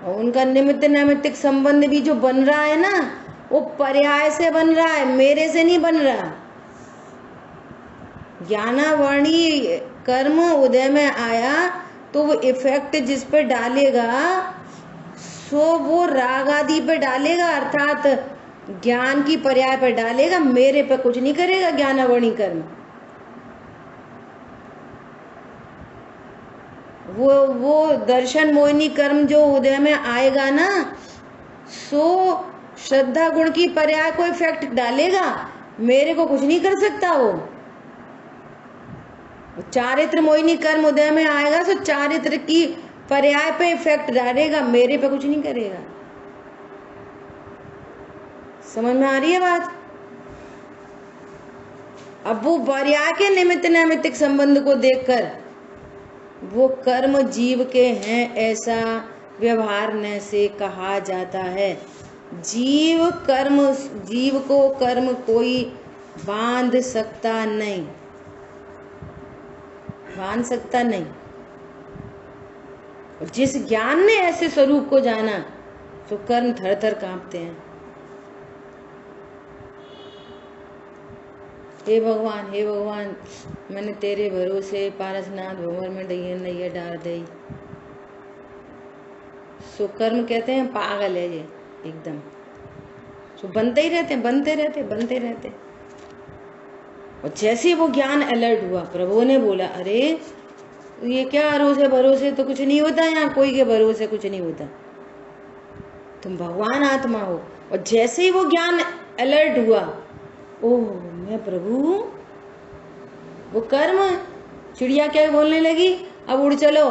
और उनका निमित्त नैमित्तिक संबंध भी जो बन रहा है ना, वो पर्याय से बन रहा है, मेरे से नहीं बन रहा। ज्ञानावर्णी कर्म उदय में आया तो वो इफेक्ट जिस पे डालेगा सो वो राग आदि पे डालेगा, अर्थात ज्ञान की पर्याय पर डालेगा, मेरे पे कुछ नहीं करेगा ज्ञानावर्णी कर्म। वो दर्शन मोहिनी कर्म जो उदय में आएगा ना, सो श्रद्धा गुण की पर्याय को इफेक्ट डालेगा, मेरे को कुछ नहीं कर सकता वो। चारित्र मोहिनी कर्म उदय में आएगा, सो चारित्र की पर्याय पे इफेक्ट डालेगा, मेरे पे कुछ नहीं करेगा। समझ में आ रही है बात? अब वो पर्याय के निमित्त नैमित्तिक संबंध को देखकर वो कर्म जीव के हैं ऐसा व्यवहार न से कहा जाता है। जीव को कर्म कोई बांध सकता नहीं, बांध सकता नहीं। जिस ज्ञान ने ऐसे स्वरूप को जाना, तो कर्म थर थर कांपते हैं। हे भगवान, हे भगवान, मैंने तेरे भरोसे पारसनाथ भंवर में नैया डाल दी। सो कर्म कहते हैं पागल है ये एकदम, सो बनते ही रहते, बनते रहते, बनते रहते। और जैसे वो ज्ञान अलर्ट हुआ, प्रभु ने बोला, अरे ये क्या भरोसे भरोसे तो कुछ नहीं होता, यहाँ कोई के भरोसे कुछ नहीं होता, तुम भगवान आत्मा हो। और जैसे ही वो ज्ञान अलर्ट हुआ, ओह मैं प्रभु, वो कर्म, चिड़िया क्या बोलने लगी, अब उड़ चलो,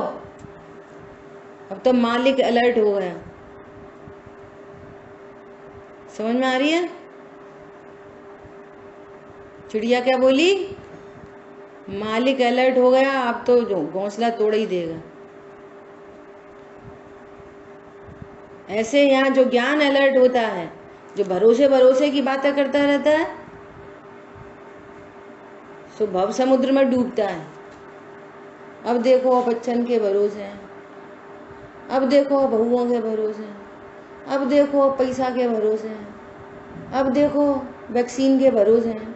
अब तो मालिक अलर्ट हो गया। समझ में आ रही है? चिड़िया क्या बोली, मालिक अलर्ट हो गया, अब तो जो घोंसला तोड़ ही देगा। ऐसे यहाँ जो ज्ञान अलर्ट होता है, जो भरोसे भरोसे की बातें करता रहता है, सो भव समुद्र में डूबता है। अब देखो बच्चन के भरोसे हैं, अब देखो बहुओं के भरोसे हैं, अब देखो पैसा के भरोसे हैं, अब देखो वैक्सीन के भरोसे हैं,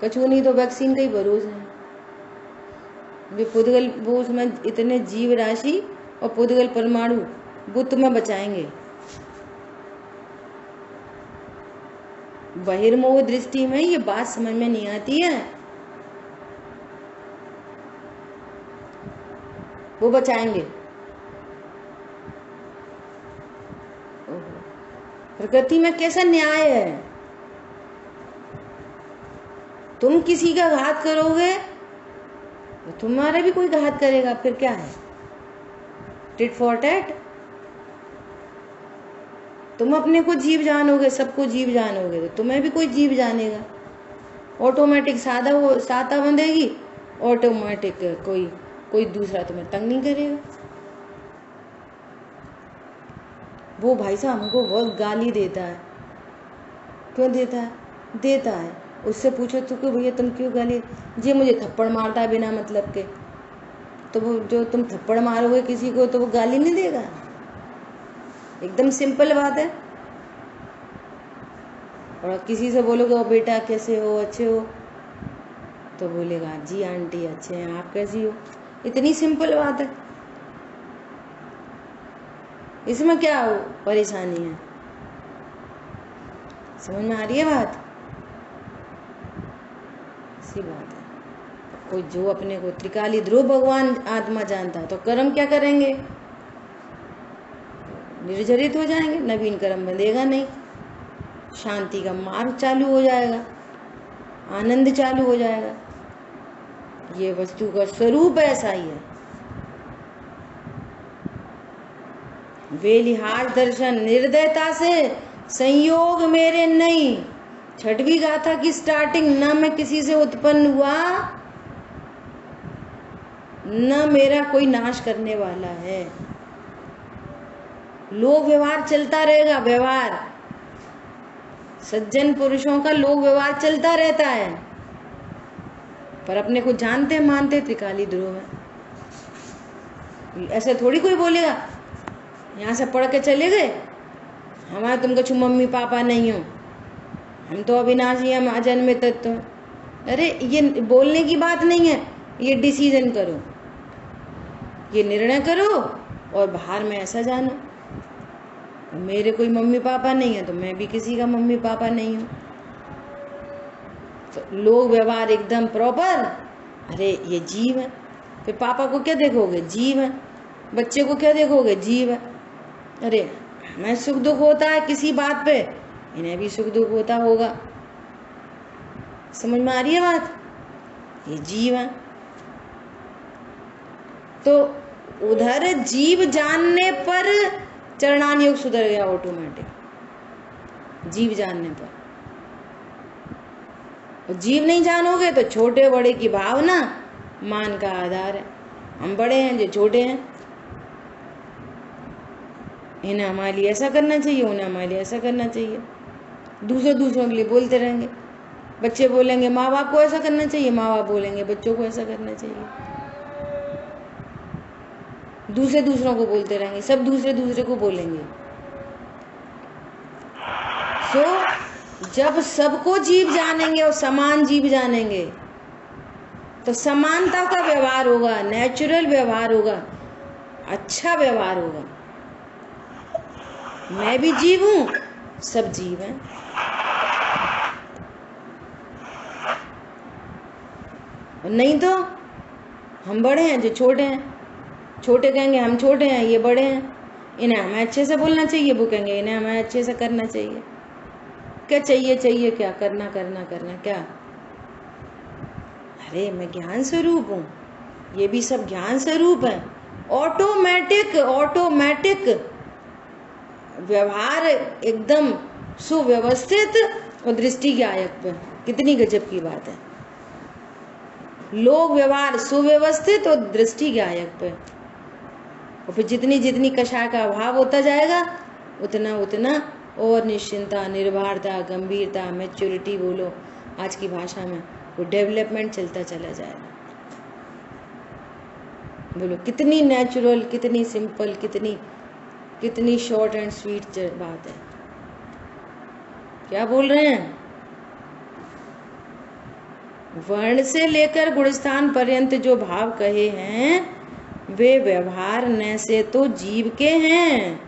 कछु नहीं तो वैक्सीन का ही भरोसे है। वे पुद्गल, वो उसमें इतने जीव राशि और पुद्गल परमाणु वो तुम्हें बचाएंगे। बहिर्मोह दृष्टि में ये बात समझ में नहीं आती है, वो बचाएंगे। प्रकृति में कैसा न्याय है, तुम किसी का घात करोगे तो तुम्हारा भी कोई घात करेगा, फिर क्या है, टिट फॉर टैट। तुम अपने को जीव जानोगे, सबको जीव जानोगे, तो तुम्हें भी कोई जीव जानेगा। ऑटोमेटिक साता बंधेगी, ऑटोमेटिक कोई दूसरा तुम्हें तंग नहीं करेगा। वो भाई साहब हमको बहुत गाली देता है, क्यों देता है? देता है, उससे पूछो तो क्यों भैया तुम क्यों गाली, ये मुझे थप्पड़ मारता है बिना मतलब के, तो वो जो तुम थप्पड़ मारोगे किसी को तो वो गाली नहीं देगा, एकदम सिंपल बात है। और किसी से बोलोगे ओ बेटा कैसे हो, अच्छे हो, तो बोलेगा जी आंटी अच्छे हैं, आप कैसी हो, इतनी सिंपल बात है। इसमें क्या हो परेशानी है? समझ में आ रही है बात? सी बात है। कोई जो अपने को त्रिकाली ध्रुव भगवान आत्मा जानता है, तो कर्म क्या करेंगे, निर्जरित हो जाएंगे, नवीन कर्म बंधेगा नहीं, शांति का मार्ग चालू हो जाएगा, आनंद चालू हो जाएगा। ये वस्तु का स्वरूप ऐसा ही है। वे लिहाज दर्शन निर्दयता से संयोग मेरे नहीं। छठवीं गाथा की स्टार्टिंग, न मैं किसी से उत्पन्न हुआ, न मेरा कोई नाश करने वाला है। लोक व्यवहार चलता रहेगा, व्यवहार सज्जन पुरुषों का लोक व्यवहार चलता रहता है, पर अपने को जानते मानते त्रिकाली ध्रुव है। ऐसे थोड़ी कोई बोलेगा यहाँ से पढ़ के चले गए, हमारे तुम कछु मम्मी पापा नहीं हो, हम तो अविनाशी, हम अजन्मे तत्व। अरे ये बोलने की बात नहीं है, ये डिसीजन करो, ये निर्णय करो और बाहर में ऐसा जानो, मेरे कोई मम्मी पापा नहीं है तो मैं भी किसी का मम्मी पापा नहीं हूँ। तो लोग व्यवहार एकदम प्रॉपर, अरे ये जीव है, फिर पापा को क्या देखोगे? जीव है। बच्चे को क्या देखोगे? जीव है। अरे हमें सुख दुख होता है किसी बात पे, इन्हें भी सुख दुख होता होगा। समझ में आ रही है बात? ये जीव है। तो उधर जीव जानने पर चरणान योग सुधर गया ऑटोमेटिक, जीव जानने पर। और जीव नहीं जानोगे तो छोटे बड़े की भावना मान का आधार है। हम बड़े हैं, जो छोटे हैं, इन्हें हमारे लिए ऐसा करना चाहिए, उन्हें हमारे लिए ऐसा करना चाहिए। दूसरों के लिए बोलते रहेंगे। बच्चे बोलेंगे माँ बाप को ऐसा करना चाहिए, माँ बाप बोलेंगे बच्चों को ऐसा करना चाहिए। दूसरों को बोलते रहेंगे, सब दूसरे को बोलेंगे। जब सबको जीव जानेंगे और समान जीव जानेंगे तो समानता का व्यवहार होगा, नेचुरल व्यवहार होगा, अच्छा व्यवहार होगा। मैं भी जीव हूं, सब जीव हैं। नहीं तो हम बड़े हैं, जो छोटे हैं, छोटे कहेंगे हम छोटे हैं, ये बड़े हैं, इन्हें हमें अच्छे से बोलना चाहिए, वो कहेंगे इन्हें हमें अच्छे से करना चाहिए। क्या चाहिए क्या करना क्या? अरे मैं ज्ञान स्वरूप हूँ, ये भी सब ज्ञान स्वरूप है। ऑटोमेटिक व्यवहार एकदम सुव्यवस्थित और दृष्टि के आयक पे। कितनी गजब की बात है। लोग व्यवहार सुव्यवस्थित और दृष्टि के आयक पे। और फिर जितनी कषाय का अभाव होता जाएगा उतना और निश्चिंता, निर्भरता, गंभीरता, मैच्योरिटी बोलो आज की भाषा में, वो डेवलपमेंट चलता चला जाएगा। बोलो कितनी नेचुरल, कितनी सिंपल, कितनी शॉर्ट एंड स्वीट बात है। क्या बोल रहे हैं? वर्ण से लेकर गुणस्थान पर्यंत जो भाव कहे हैं वे व्यवहार न से तो जीव के हैं,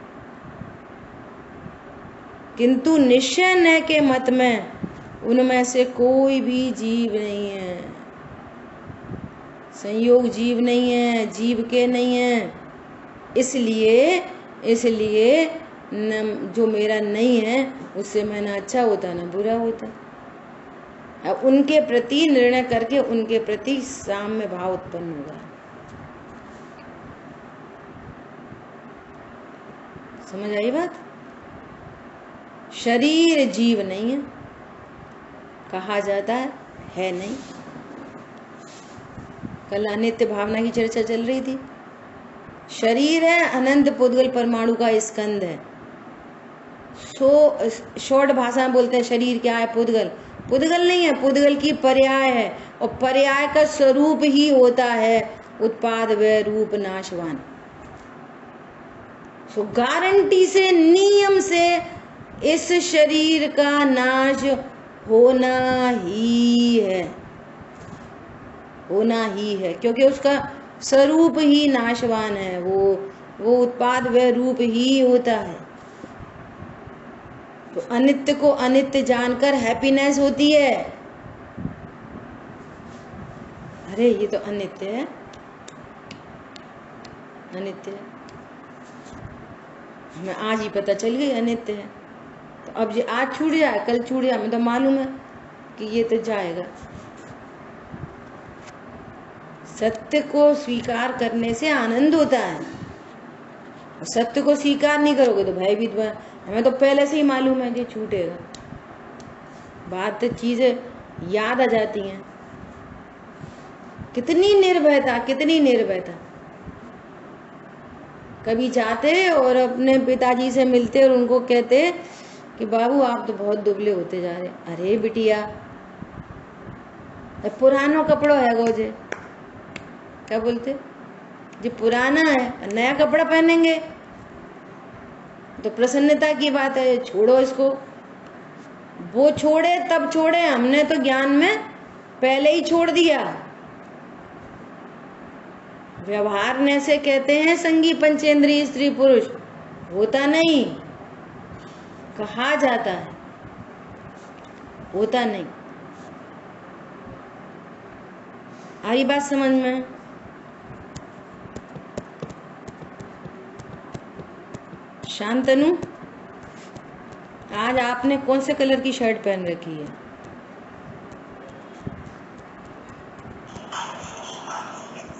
किंतु निश्चय न के मत में उनमें से कोई भी जीव नहीं है। संयोग जीव नहीं है, जीव के नहीं है। इसलिए जो मेरा नहीं है उससे मैं ना अच्छा होता ना बुरा होता। अब उनके प्रति निर्णय करके उनके प्रति साम्य भाव उत्पन्न होगा। समझ आई बात? शरीर जीव नहीं है, कहा जाता है नहीं। कल अनित्य भावना की चर्चा चल रही थी। शरीर है अनंत पुद्गल परमाणु का स्कंद है। शॉर्ट भाषा में बोलते हैं शरीर क्या है? पुद्गल नहीं है, पुद्गल की पर्याय है। और पर्याय का स्वरूप ही होता है उत्पाद व रूप नाशवान। सो गारंटी से, नियम से इस शरीर का नाश होना ही है, क्योंकि उसका स्वरूप ही नाशवान है। वो उत्पाद व रूप ही होता है। तो अनित्य को अनित्य जानकर हैप्पीनेस होती है। अरे ये तो अनित्य है, हमें आज ही पता चल गई अनित्य है। तो अब ये आज छूट जाए, कल छूट जाए, हमें तो मालूम है कि ये तो जाएगा। सत्य को स्वीकार करने से आनंद होता है, और सत्य को स्वीकार नहीं करोगे तो भयभीत। हमें तो पहले से ही मालूम है कि छूटेगा। बात चीजें याद आ जाती हैं। कितनी निर्भयता। कभी जाते और अपने पिताजी से मिलते और उनको कहते कि बाबू आप तो बहुत दुबले होते जा रहे। अरे बिटिया, पुराना कपड़ा है गोजे, क्या बोलते, जो पुराना है नया कपड़ा पहनेंगे तो प्रसन्नता की बात है, छोड़ो इसको। वो छोड़े तब छोड़े, हमने तो ज्ञान में पहले ही छोड़ दिया। व्यवहार ने से कहते हैं संगी पंचेंद्रिय स्त्री पुरुष, होता नहीं, कहा जाता है, होता नहीं। आई बात समझ में? शांतनु, आज आपने कौन से कलर की शर्ट पहन रखी है?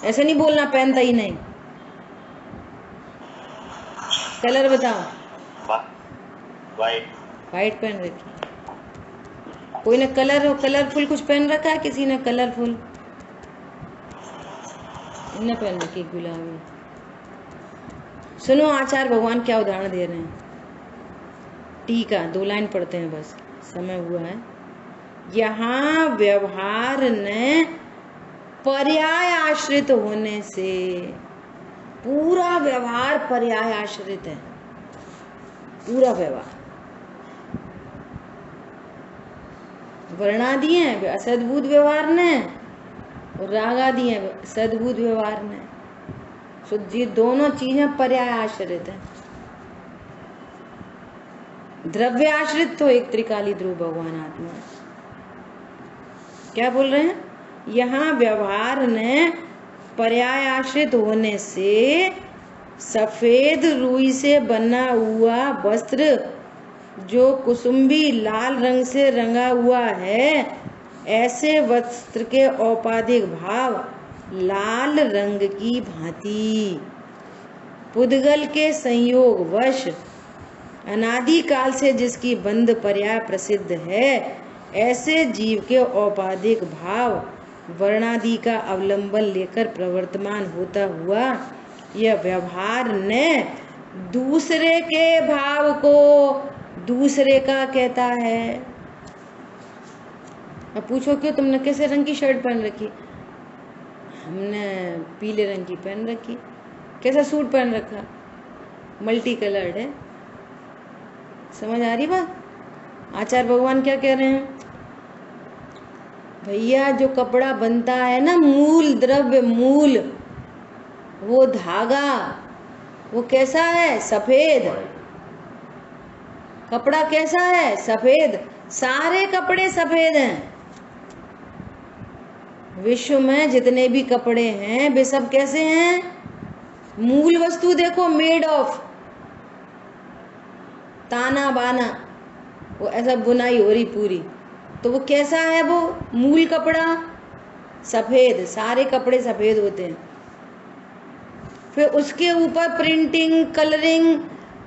ऐसे नहीं बोलना, पहनता ही नहीं। कलर बताओ। वाइट। वाइट पहन रखी है। कोई ने कलरफुल कुछ पहन रखा है? किसी ने कलरफुल न पहन रखी? गुलाबी। सुनो आचार्य भगवान क्या उदाहरण दे रहे हैं। टीका 2 लाइन पढ़ते हैं बस, समय हुआ है। यहाँ व्यवहार ने पर्याय आश्रित होने से, पूरा व्यवहार पर्याय आश्रित है, पूरा व्यवहार। वर्णादि है असद्भुत व्यवहार ने, और रागादि है सद्भुत व्यवहार ने। सो ये दोनों चीजें पर्याय आश्रित है। द्रव्य आश्रित तो एक त्रिकाली ध्रुव भगवान आत्मा। क्या बोल रहे हैं? यहाँ व्यवहार ने पर्याय आश्रित होने से सफेद रुई से बना हुआ वस्त्र जो कुसुम्बी लाल रंग से रंगा हुआ है, ऐसे वस्त्र के औपाधिक भाव लाल रंग की भांति पुद्गल के संयोग वश अनादि काल से जिसकी बंध पर्याय प्रसिद्ध है, ऐसे जीव के औपाधिक भाव वर्णादि का अवलंबन लेकर प्रवर्तमान होता हुआ यह व्यवहार ने दूसरे के भाव को दूसरे का कहता है। अब पूछो क्यों, तुमने कैसे रंग की शर्ट पहन रखी? हमने पीले रंग की पहन रखी। कैसा सूट पहन रखा? मल्टी कलर्ड है। समझ आ रही बात? आचार्य भगवान क्या कह रहे हैं? भैया जो कपड़ा बनता है ना, मूल द्रव्य, मूल वो धागा, वो कैसा है? सफेद। कपड़ा कैसा है? सफेद। सारे कपड़े सफेद हैं। विश्व में जितने भी कपड़े हैं वे सब कैसे हैं? मूल वस्तु देखो, मेड ऑफ, ताना बाना, वो ऐसा बुनाई हो रही पूरी, तो वो कैसा है? वो मूल कपड़ा सफेद। सारे कपड़े सफेद होते हैं। फिर उसके ऊपर प्रिंटिंग, कलरिंग,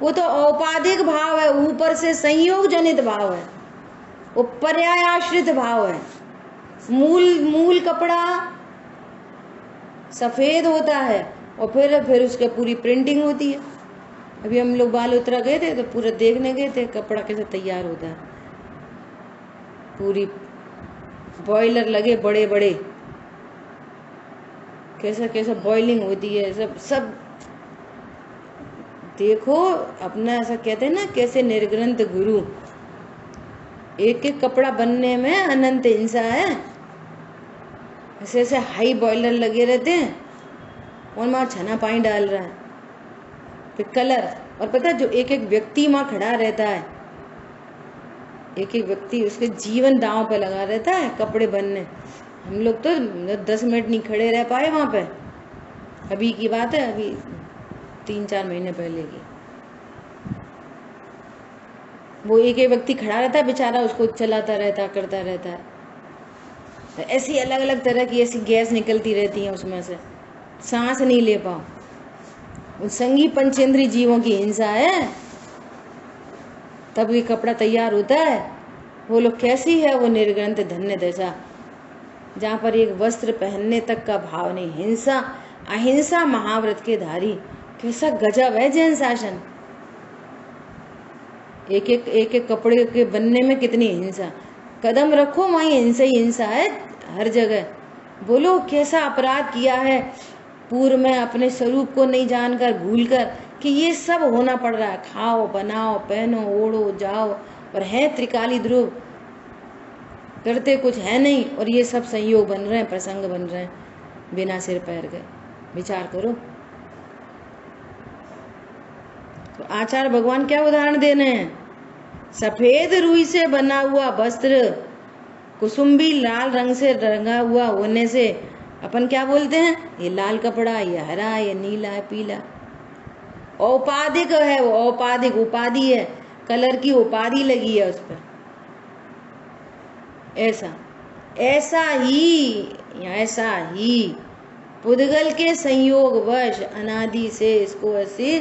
वो तो औपाधिक भाव है, ऊपर से संयोग जनित भाव है, वो पर्याय आश्रित भाव है। मूल कपड़ा सफेद होता है और फिर उसके पूरी प्रिंटिंग होती है। अभी हम लोग बालोतरा गए थे तो पूरा देखने गए थे कपड़ा कैसे तैयार होता है। पूरी बॉयलर लगे बड़े बड़े, कैसा कैसा बॉइलिंग होती है, सब देखो अपना। ऐसा कहते हैं ना, कैसे निर्ग्रंथ गुरु, एक एक कपड़ा बनने में अनंत हिंसा है। ऐसे ऐसे हाई बॉयलर लगे रहते हैं और वहाँ छना पानी डाल रहा है, फिर कलर। और पता है जो एक एक व्यक्ति वहाँ खड़ा रहता है, एक एक व्यक्ति उसके जीवन दांव पे लगा रहता है कपड़े बनने। हम लोग तो 10 मिनट नहीं खड़े रह पाए वहाँ पे। अभी की बात है, अभी 3-4 महीने पहले की। वो एक एक व्यक्ति खड़ा रहता है बेचारा, उसको चलाता रहता, करता रहता है। ऐसी अलग अलग तरह की ऐसी गैस निकलती रहती है उसमें से, सांस नहीं ले पाओ। उन संगी पंचेंद्री जीवों की हिंसा है, तब ये कपड़ा तैयार होता है। वो लोग कैसी है? वो निर्ग्रंथ धन्य दशा, जहाँ पर एक वस्त्र पहनने तक का भाव नहीं। हिंसा अहिंसा महाव्रत के धारी, कैसा गजब है जैन शासन। एक एक कपड़े के बनने में कितनी हिंसा। कदम रखो वहीं हिंसा ही हिंसा है हर जगह। बोलो कैसा अपराध किया है पूर्व में, अपने स्वरूप को नहीं जानकर, भूलकर कि ये सब होना पड़ रहा है। खाओ, बनाओ, पहनो, ओढ़ो, जाओ, और है त्रिकाली ध्रुव, करते कुछ है नहीं, और ये सब संयोग बन रहे हैं, प्रसंग बन रहे हैं बिना सिर पैर के। विचार करो। तो आचार्य भगवान क्या उदाहरण देने हैं? सफेद रुई से बना हुआ वस्त्र कुसुम्बी लाल रंग से रंगा हुआ होने से अपन क्या बोलते हैं? ये लाल कपड़ा, ये हरा, ये नीला, है पीला। औपाधिक है, वो औपाधिक उपाधि है, कलर की उपाधि लगी है उस पर। ऐसा ही पुद्गल के संयोगवश अनादि से इसको ऐसे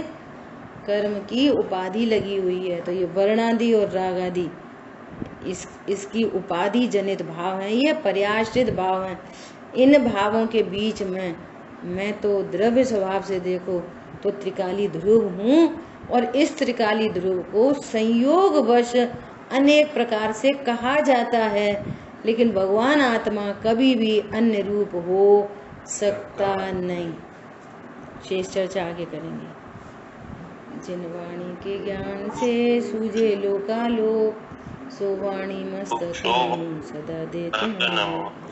कर्म की उपाधि लगी हुई है। तो ये वर्णादि और रागादि इसकी उपाधि जनित भाव है, ये पर्याश्रित भाव है। इन भावों के बीच में मैं तो द्रव्य स्वभाव से देखो तो त्रिकाली ध्रुव हूँ, और इस त्रिकाली ध्रुव को संयोगवश अनेक प्रकार से कहा जाता है, लेकिन भगवान आत्मा कभी भी अन्य रूप हो सकता नहीं। शेष चर्चा आगे करेंगे। जिन वाणी के ज्ञान से सूझे लोकालोक, सो वाणी मस्तक सदा देते हैं।